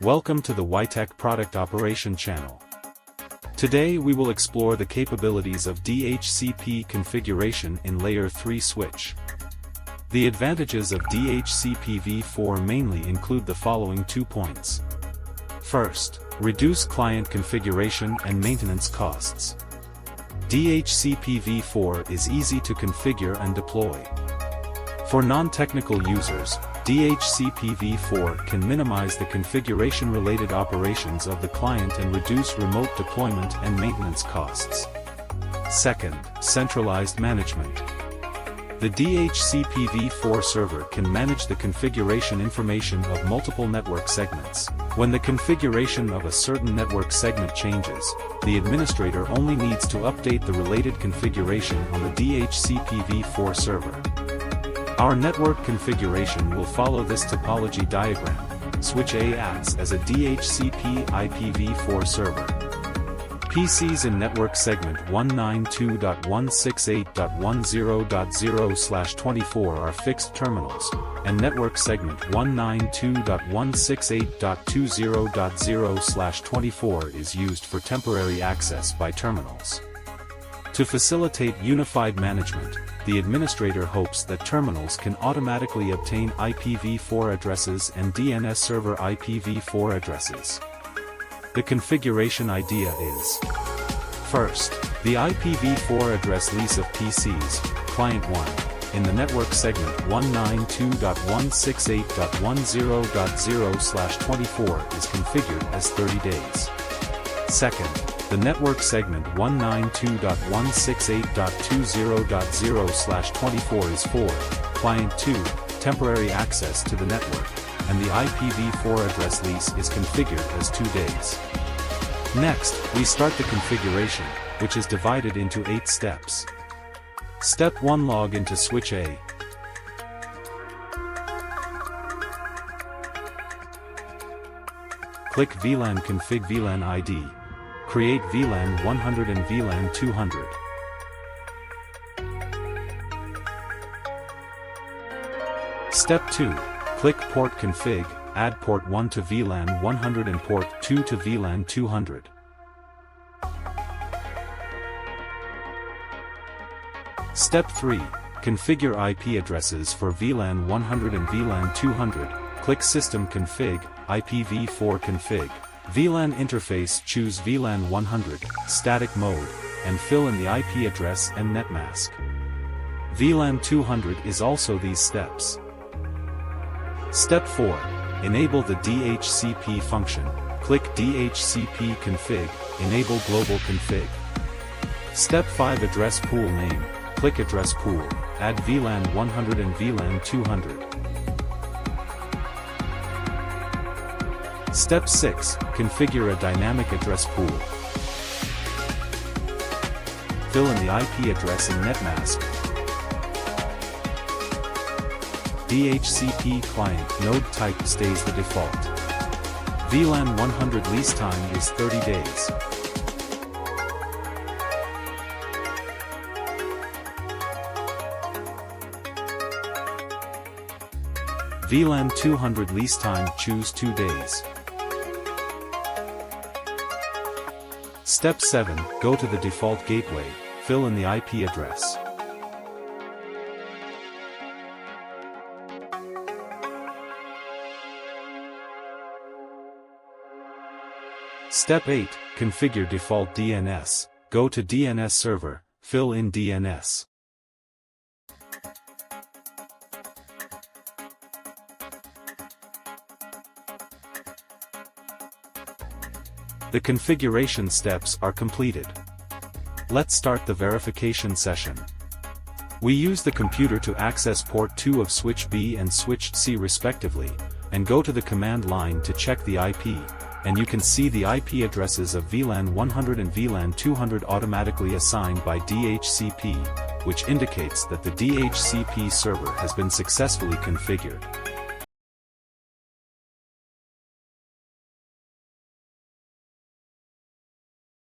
Welcome to the Wi-Tek Product Operation channel. Today we will explore the capabilities of DHCP configuration in Layer 3 switch. The advantages of DHCP v4 mainly include the following 2 points. First, reduce client configuration and maintenance costs. DHCP v4 is easy to configure and deploy. For non-technical users, DHCP v4 can minimize the configuration-related operations of the client and reduce remote deployment and maintenance costs. Second, centralized management. The DHCP v4 server can manage the configuration information of multiple network segments. When the configuration of a certain network segment changes, the administrator only needs to update the related configuration on the DHCP v4 server. Our network configuration will follow this topology diagram. Switch A acts as a DHCP IPv4 server. PCs in network segment 192.168.10.0/24 are fixed terminals, and network segment 192.168.20.0/24 is used for temporary access by terminals. To facilitate unified management, the administrator hopes that terminals can automatically obtain IPv4 addresses and DNS server IPv4 addresses. The configuration idea is: first, the IPv4 address lease of PCs, client 1, in the network segment 192.168.10.0/24 is configured as 30 days. Second, the network segment 192.168.20.0/24 is for client 2, temporary access to the network, and the IPv4 address lease is configured as 2 days. Next, we start the configuration, which is divided into 8 steps. Step 1: log into switch A. Click VLAN config VLAN ID. Create VLAN 100 and VLAN 200. Step 2. Click Port Config, add port 1 to VLAN 100 and port 2 to VLAN 200. Step 3. Configure IP addresses for VLAN 100 and VLAN 200. Click System Config, IPv4 Config. VLAN interface, choose VLAN 100, static mode, and fill in the IP address and net mask. VLAN 200 is also these steps. Step 4. Enable the DHCP function. Click DHCP config, enable global config. Step 5. Address pool name. Click address pool, add VLAN 100 and VLAN 200. Step 6. Configure a dynamic address pool. Fill in the IP address and net mask. DHCP client node type stays the default. VLAN 100 lease time is 30 days. VLAN 200 lease time, choose 2 days. Step 7. Go to the default gateway, fill in the IP address. Step 8. Configure default DNS. Go to DNS server, fill in DNS. The configuration steps are completed. Let's start the verification session. We use the computer to access port 2 of switch B and switch C respectively, and go to the command line to check the IP, and you can see the IP addresses of VLAN 100 and VLAN 200 automatically assigned by DHCP, which indicates that the DHCP server has been successfully configured.